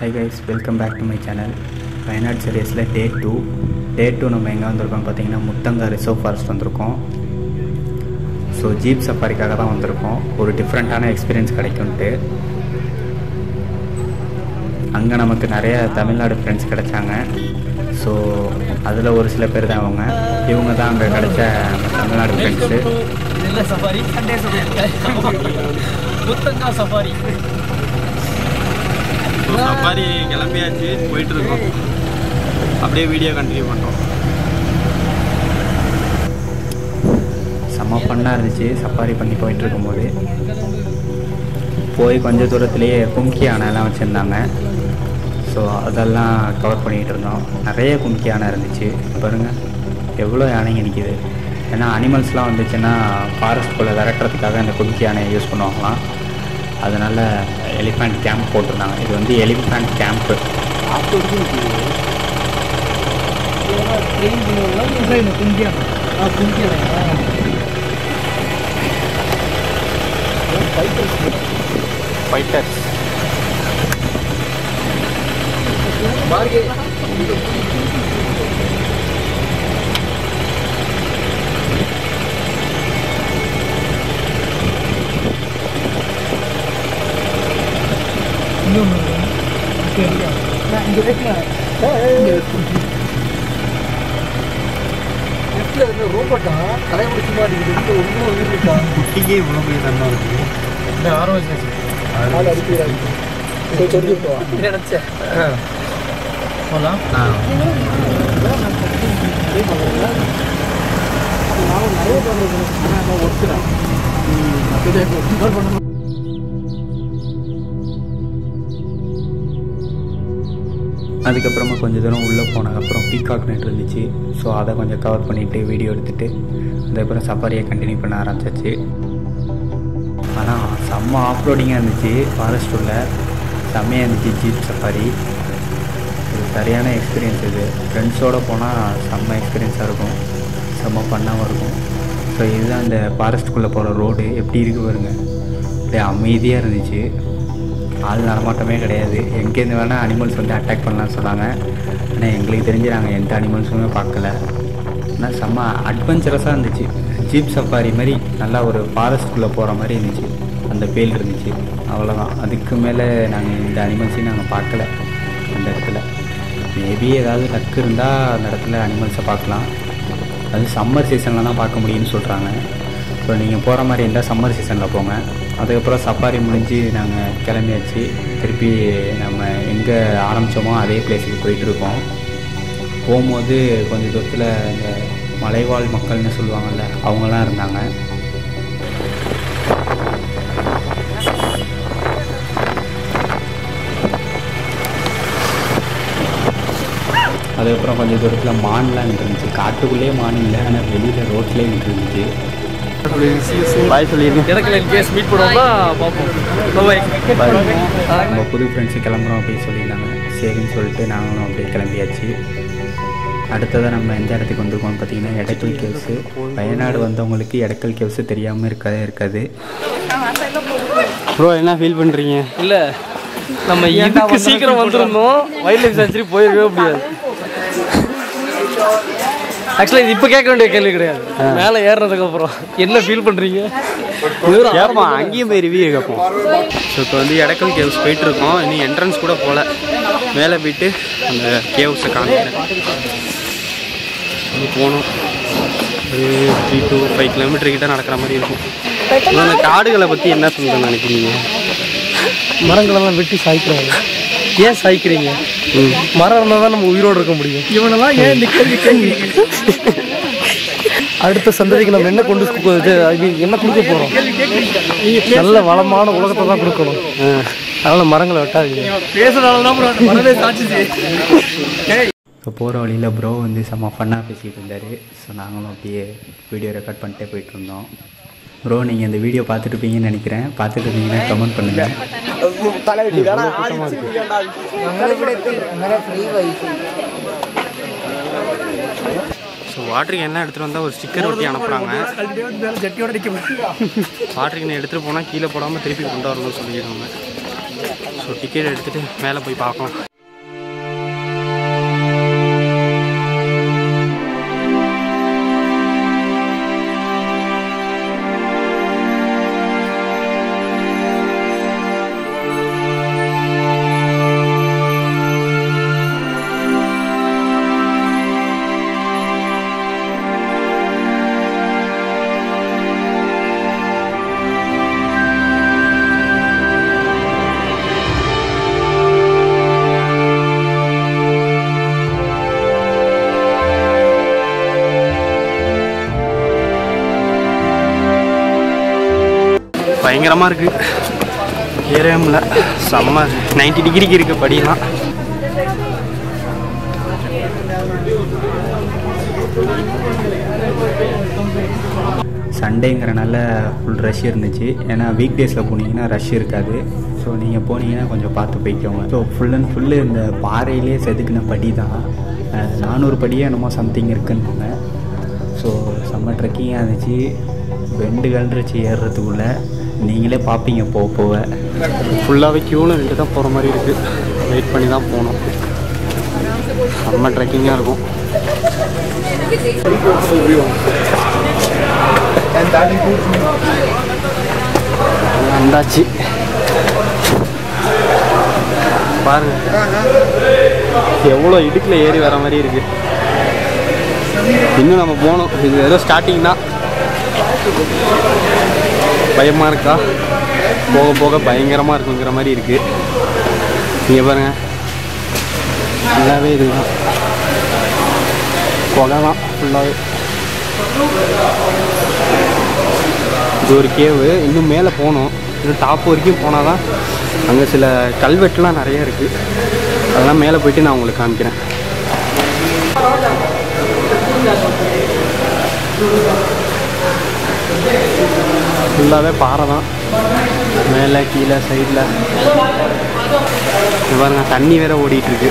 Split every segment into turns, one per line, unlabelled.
Hi guys, welcome back to my channel. Wayanad series day 2. Day 2 நம்ம எங்கே வந்திருக்கோம் பார்த்தீங்கன்னா முத்தங்கா ரிசர்வ் ஃபாரஸ்ட் வந்திருக்கோம். ஸோ ஜீப் சஃபாரிக்காக தான் வந்திருக்கோம். ஒரு டிஃப்ரெண்ட்டான எக்ஸ்பீரியன்ஸ் கிடைக்கும்ட்டு. அங்கே நமக்கு நிறைய தமிழ்நாடு ஃப்ரெண்ட்ஸ் கிடைச்சாங்க. ஸோ அதில் ஒரு சில பேர் தான் இவங்க தான் அங்கே கிடைச்ச Tamil Nadu friends.
Safari Sunday Muthanga safari
safari கிளம்பியாச்சு, போயிட்டு இருக்கோம். அப்படியே வீடியோ கண்டினியூ பண்ணுறோம்.
செம்ம ஃபன்னாக இருந்துச்சு சஃபாரி பண்ணி போயிட்டு இருக்கும்போது. போய் கொஞ்சம் தூரத்துலேயே கும்கி யானைலாம் வச்சுருந்தாங்க. ஸோ அதெல்லாம் கவர் பண்ணிகிட்டு இருந்தோம். நிறைய கும்கி யானை இருந்துச்சு. பாருங்கள் எவ்வளோ யானைங்க நிற்கிது. ஏன்னா அனிமல்ஸ்லாம் வந்துச்சுன்னா ஃபாரஸ்ட்குள்ளே விரட்டுறதுக்காக அந்த கும்கி யானையை யூஸ் பண்ணுவாங்களாம். அதனால் எலிஃபண்ட் கேம்ப் போட்டிருந்தாங்க. இது வந்து எலிஃபண்ட் கேம்ப்பு. ஃபைட்டர்ஸ்
ரோபோட்டா தலைமுடிச்சு மாட்டேங்குது.
குட்டிக்கே இவ்வளோ பெரிய தண்ணா இருக்குது.
நினைச்சேன் போகலாம்.
அதுக்கப்புறமா கொஞ்சம் தூரம் உள்ளே போனதுக்கப்புறம் பீகாக் நெட் இருந்துச்சு. ஸோ அதை கொஞ்சம் கவர் பண்ணிவிட்டு வீடியோ எடுத்துகிட்டு அதுக்கப்புறம் சஃபாரியை கண்டினியூ பண்ண ஆரம்பிச்சாச்சு. ஆனால் செம்ம ஆஃப்ரோடிங்காக இருந்துச்சு. ஃபாரஸ்ட் உள்ள செம்மையாக இருந்துச்சு ஜீப் சஃபாரி. இது சரியான எக்ஸ்பீரியன்ஸ். இது ஃப்ரெண்ட்ஸோடு போனால் செம்ம எக்ஸ்பீரியன்ஸாக இருக்கும், செம்ம ஃபன்னாகவும் இருக்கும். ஸோ இதுதான் அந்த ஃபாரஸ்ட்டுக்குள்ளே போகிற ரோடு. எப்படி இருக்குது பாருங்க. அப்படியே அமைதியாக இருந்துச்சு. ஆள் நடமாட்டமே கிடையாது. எங்கேருந்து வேணால் அனிமல்ஸ் வந்து அட்டாக் பண்ணலான்னு சொன்னாங்க. ஆனால் எங்களுக்கு தெரிஞ்சு நாங்கள் எந்த அனிமல்ஸுமே பார்க்கல. ஆனால் செம்ம அட்வென்ச்சரஸாக இருந்துச்சு. ஜீப் சஃபாரி மாதிரி நல்லா ஒரு ஃபாரஸ்ட்டுக்குள்ளே போகிற மாதிரி இருந்துச்சு. அந்த ஃபீல் இருந்துச்சு. அவ்வளோதான். அதுக்கு மேலே நாங்கள் இந்த அனிமல்ஸையும் நாங்கள் பார்க்கல அந்த இடத்துல. மேபி ஏதாவது லக்கு இருந்தால் அந்த இடத்துல அனிமல்ஸை பார்க்கலாம். அது சம்மர் சீசனில் தான் பார்க்க முடியும்னு சொல்கிறாங்க. ஸோ நீங்கள் போகிற மாதிரி இருந்தால் சம்மர் சீசனில் போங்க. அதுக்கப்புறம் சஃபாரி முடிஞ்சு நாங்கள் கிளம்பியாச்சு. திருப்பி நம்ம எங்கே ஆரம்பித்தோமோ அதே பிளேஸுக்கு போயிட்டுருக்கோம். போகும்போது கொஞ்சம் தூரத்தில் இந்த மலைவாழ் மக்கள்னு சொல்லுவாங்கள்ல, அவங்களாம் இருந்தாங்க. அதுக்கப்புறம் கொஞ்சம் தூரத்தில் மான்லாம் நின்றுருந்துச்சு. காட்டுக்குள்ளேயே மான் இல்லை, ஆனால் வெளியில் ரோட்லேயே நின்றுருந்துச்சு.
பாய் சொல்லிடுங்க.
எடக்கல் கேஸ் மீட் பண்ணுவோம்னா பார்ப்போம்.
நம்ம புது ஃப்ரெண்ட்ஸு கிளம்புறோம் அப்படின்னு சொல்லியிருந்தாங்க. சரின்னு சொல்லிட்டு நாங்களும் அப்படியே கிளம்பியாச்சு. அடுத்ததாக நம்ம எந்த இடத்துக்கு வந்திருக்கோம்னு பார்த்தீங்கன்னா எடக்கல் கேவ்ஸு. வயநாடு வந்தவங்களுக்கு எடக்கல் கேவ்ஸு தெரியாமல் இருக்காது.
ப்ரோ என்ன ஃபீல் பண்ணுறீங்க?
இல்லை நம்ம இதுக்கு சீக்கிரம் வந்துருந்தோம். வைல்ட் லைஃப் சான்ச்சுரி போயிருக்கவே முடியாது. ஆக்சுவலாக இது இப்போ கேட்க வேண்டிய கேள்வி கிடையாது. மேலே ஏறுறதுக்கப்புறம் என்ன ஃபீல் பண்ணுறீங்க?
கேட்போம், அங்கேயும் போய் ரிவ்யூ கேட்போம். ஸோ இப்போ வந்து எடக்கல் கேவ்ஸ் போயிட்டுருக்கோம். இன்னும் என்ட்ரன்ஸ் கூட போகல. மேலே போயிட்டு அந்த கேவ்ஸை காமிக்கிறேன். போகணும். ஒரு 3 to 5 கிலோமீட்டர் கிட்ட நடக்கிற மாதிரி இருக்கும். அந்த காடுகளை பற்றி என்ன சொல்லுறேன்னு நினைக்கிறீங்க?
மரங்களெல்லாம் வெட்டி சாய்க்கிறாங்க. ஏன் சாய்க்கிறீங்க? மரம் இருந்தால் தான் நம்ம உயிரோடு இருக்க முடியும். இவனெல்லாம் ஏன் இந்த கேள்வி கேட்குறீங்க? அடுத்த சந்ததிக்கு நம்ம என்ன கொண்டு என்ன கொடுக்க போகிறோம்? நல்ல வளமான உலகத்தை தான் கொடுக்கணும். அதனால் மரங்களை வெட்டாதீங்க. பேசுறதால தான் மரமே சாட்சிச்சு.
ஸோ போகிற வழியில் ப்ரோ வந்து செம்ம ஃபன்னாக பேசிகிட்டு இருந்தார். ஸோ நாங்களும் அப்படியே வீடியோ ரெக்கார்ட் பண்ணிட்டே போயிட்டு இருந்தோம். ப்ரோ நீங்கள் இந்த வீடியோ பார்த்துட்ருப்பீங்கன்னு நினைக்கிறேன். பார்த்துட்டு இருந்தீங்கன்னா கமெண்ட் பண்ணுங்கள்.
ஸோ வாட்டருக்கு என்ன எடுத்துகிட்டு வந்தால் ஒரு ஸ்டிக்கர் ஒட்டி அனுப்புகிறாங்க. வாட்டருக்கு எடுத்துகிட்டு போனால் கீழே போடாமல் திருப்பி கொண்டு வரணும்னு சொல்லிடுறாங்க. ஸோ டிக்கெட் எடுத்துகிட்டு மேலே போய் பார்க்கலாம். பயங்கரமாக இருக்குது. ஏரியாமில் செம்ம 90 டிகிரிக்கு இருக்குது படியெல்லாம்.
சண்டேங்கிறனால ஃபுல் ரஷ் இருந்துச்சு. ஏன்னா வீக் டேஸில் போனீங்கன்னா ரஷ் இருக்காது. ஸோ நீங்கள் போனீங்கன்னா கொஞ்சம் பார்த்து போய்க்கோங்க. ஸோ ஃபுல் அண்ட் ஃபுல்லு இந்த பாறையிலே செதுக்கின படி தான். 400 படியே என்னமோ சம்திங் இருக்குன்னு. ஸோ செம்ம ட்ரெக்கிங்காக இருந்துச்சு. பெண்டு கலந்துருச்சு ஏறுறதுக்குள்ளே. நீங்களே பார்ப்பீங்க போக போக.
ஃபுல்லாகவே க்யூவில் நின்று தான் போகிற மாதிரி இருக்குது. வெயிட் பண்ணி தான் போகணும். செம்ம ட்ரெக்கிங்காக இருக்கும். வந்தாச்சு பாருங்க, எவ்வளோ இடுக்கில் ஏறி வர மாதிரி இருக்கு. இன்னும் நம்ம போகணும். இது ஏதோ ஸ்டார்டிங் தான். பயமாக இருக்கா? போக போக பயங்கரமாக இருக்குங்கிற மாதிரி இருக்குது. நீங்கள் பாருங்க, நல்லாவே இதுதான் புகை தான் ஃபுல்லாகவே. இது ஒரு கேவு. இன்னும் மேலே போகணும். இன்னும் டாப் வரைக்கும் போனால் தான் அங்கே சில கல்வெட்டுலாம் நிறைய இருக்குது. அதெல்லாம் மேலே போயிட்டு நான் உங்களுக்கு காமிக்கிறேன். ஃபுல்லாகவே பாறை தான். மேலே கீழே சைடில் பாருங்க, தண்ணி வேற ஓடிட்டுருக்கு.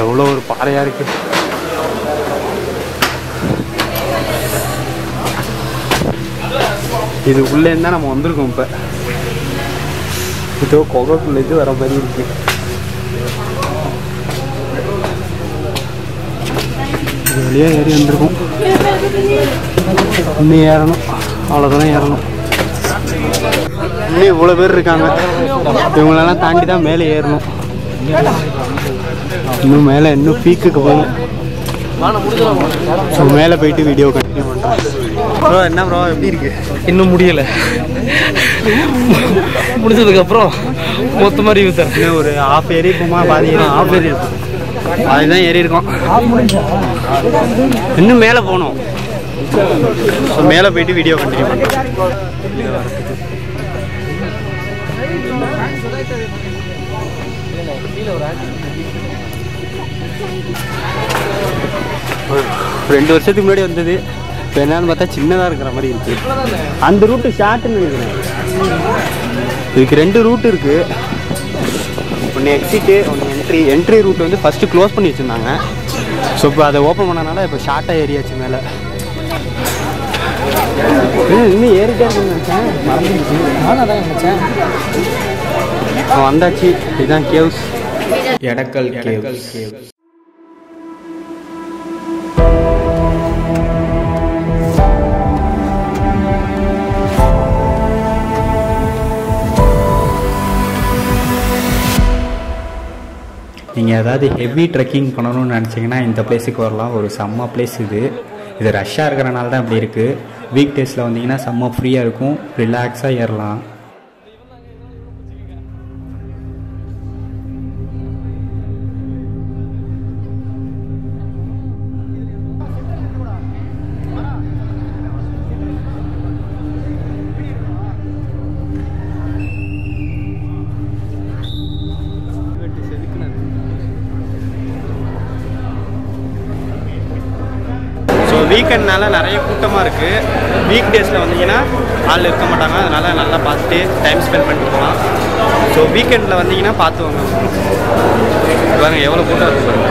எவ்வளோ ஒரு பாறையாக இருக்கு. இது உள்ளே இருந்தால் நம்ம வந்திருக்கோம். இப்போ இதோ கொகைக்குள்ள இது வர மாதிரி இருக்கு. இது வழியாக ஏறி வந்திருக்கும். இன்னும் ஏறணும். அவ்வளோதான் ஏறணும். இன்னும் இவ்வளோ பேர் இருக்காங்க. இவங்களெல்லாம் தாண்டி தான் மேலே ஏறணும். இன்னும் மேலே இன்னும் பீக்குக்கு போகணும். ஸோ மேலே போயிட்டு வீடியோ கண்டினியூ பண்ணுறோம். ப்ரோ என்ன ப்ரோ எப்படி இருக்கு?
இன்னும் முடியலை. முடிஞ்சதுக்கப்புறம் மொத்தமாக ரிவ்யூ தரேன்.
இன்னும் ஒரு ஹாஃப் ஏறி இருக்குமா? பாதி ஹாஃப் ஏறி இருக்கும். அதுதான் ஏறி இருக்கோம். இன்னும் மேலே போகணும். ஸோ மேலே போயிட்டு வீடியோ கண்டினியூ பண்ணுறோம். ரெண்டு வருஷத்துக்கு முன்னாடி வந்தது. இப்போ என்னன்னு பார்த்தா சின்னதாக இருக்கிற மாதிரி இருக்கு. அந்த ரூட்டு ஷார்ட்னு நினைக்கிறேன். இதுக்கு 2 ரூட் இருக்கு. ஒன்று எக்ஸிட்டு, ஒன்று என்ட்ரி ரூட் வந்து ஃபஸ்ட்டு க்ளோஸ் பண்ணி வச்சுருந்தாங்க. ஸோ இப்போ அதை ஓப்பன் பண்ணனால இப்போ ஷார்ட்டாக ஏறியாச்சு மேலே. இன்னும் ஏறிட்டே இருக்குன்னு நினச்சேன், மறந்துடுச்சு. நானும் அதான் நினச்சேன். வந்தாச்சு. இதுதான் கேவ்ஸ்,
எடக்கல் கேவ்ஸ். நீங்கள் ஏதாவது ஹெவி ட்ரெக்கிங் பண்ணணும்னு நினச்சிங்கன்னா இந்த பிளேஸுக்கு வரலாம். ஒரு செம்ம பிளேஸ் இது. இது ரஷ்ஷாக இருக்கிறனால தான் இப்படி இருக்குது. வீக் டேஸில் வந்தீங்கன்னா செம்ம ஃப்ரீயாக இருக்கும், ரிலாக்ஸாக ஏறலாம்.
வீக்கெண்ட்னால நிறைய கூட்டமாக இருக்குது. வீக் டேஸில் வந்தீங்கன்னா ஆள் இருக்க மாட்டாங்க. அதனால் நல்லா பார்த்துட்டு டைம் ஸ்பெண்ட் பண்ணிட்டு போகலாம். ஸோ வீக்கெண்டில் வந்தீங்கன்னா பார்த்துவாங்க. பாருங்க எவ்வளோ கூட்டம் இருக்குது பாருங்க.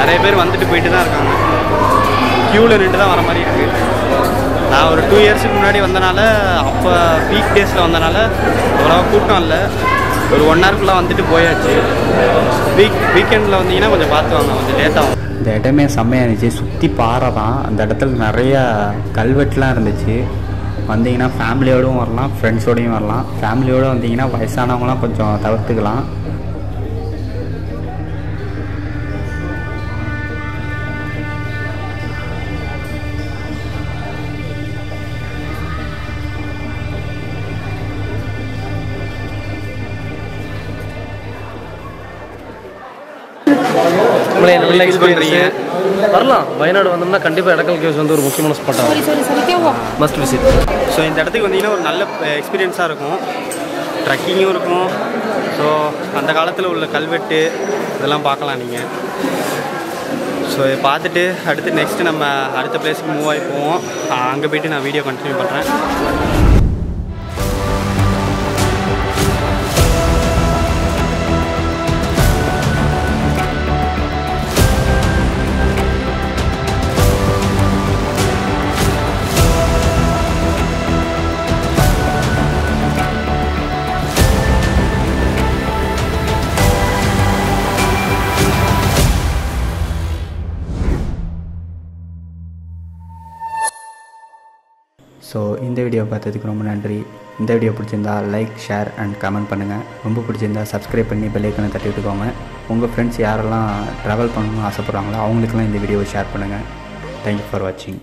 நிறைய பேர் வந்துட்டு போயிட்டு தான் இருக்காங்க. க்யூவில் நின்று தான் வர மாதிரி இருக்குது. நான் ஒரு 2 இயர்ஸுக்கு முன்னாடி வந்தனால, அப்போ வீக் டேஸில் வந்தனால அவ்வளோவா கூட்டம் இல்லை. ஒரு 1 ஹவருக்குள்ளே வந்துட்டு போயாச்சு. வீக்கெண்டில் வந்தீங்கன்னா கொஞ்சம் பார்த்து வாங்க, கொஞ்சம் லேட்டாகும்.
இந்த இடமே செம்மையாக இருந்துச்சு. சுற்றி பாறை தான். அந்த இடத்துல நிறையா கல்வெட்டுலாம் இருந்துச்சு. வந்தீங்கன்னா ஃபேமிலியோடும் வரலாம், ஃப்ரெண்ட்ஸோடையும் வரலாம். ஃபேமிலியோடு வந்தீங்கன்னா வயசானவங்களாம் கொஞ்சம் தவிர்த்துக்கலாம்.
நல்ல எக்ஸ்பீரியன்ஸ். வரலாம். வயநாடு வந்தோம்னா கண்டிப்பாக எடக்கல் கேவ்ஸ் வந்து ஒரு முக்கியமான ஸ்பாட்டாக மஸ்ட் விசிட்.
ஸோ இந்த இடத்துக்கு வந்தீங்கன்னா ஒரு நல்ல எக்ஸ்பீரியன்ஸாக இருக்கும். ட்ரக்கிங்கும் இருக்கும். ஸோ அந்த காலத்தில் உள்ள கல்வெட்டு இதெல்லாம் பார்க்கலாம் நீங்கள். ஸோ இதை பார்த்துட்டு அடுத்து நெக்ஸ்ட்டு நம்ம அடுத்த பிளேஸுக்கு மூவ் ஆகி போவோம். அங்கே போய்ட்டு நான் வீடியோ கண்டினியூ பண்ணுறேன்.
ஸோ இந்த வீடியோ பார்த்ததுக்கு ரொம்ப நன்றி. இந்த வீடியோ பிடிச்சிருந்தா லைக், ஷேர் அண்ட் கமெண்ட் பண்ணுங்கள். ரொம்ப பிடிச்சிருந்தா சப்ஸ்கிரைப் பண்ணி பெல் ஐக்கனை தட்டி விட்டுக்கோங்க. உங்கள் ஃப்ரெண்ட்ஸ் யாரெல்லாம் ட்ராவல் பண்ணணும்னு ஆசைப்பட்றாங்களோ அவங்களுக்கெல்லாம் இந்த வீடியோவை ஷேர் பண்ணுங்கள். தேங்க்யூ ஃபார் வாட்சிங்.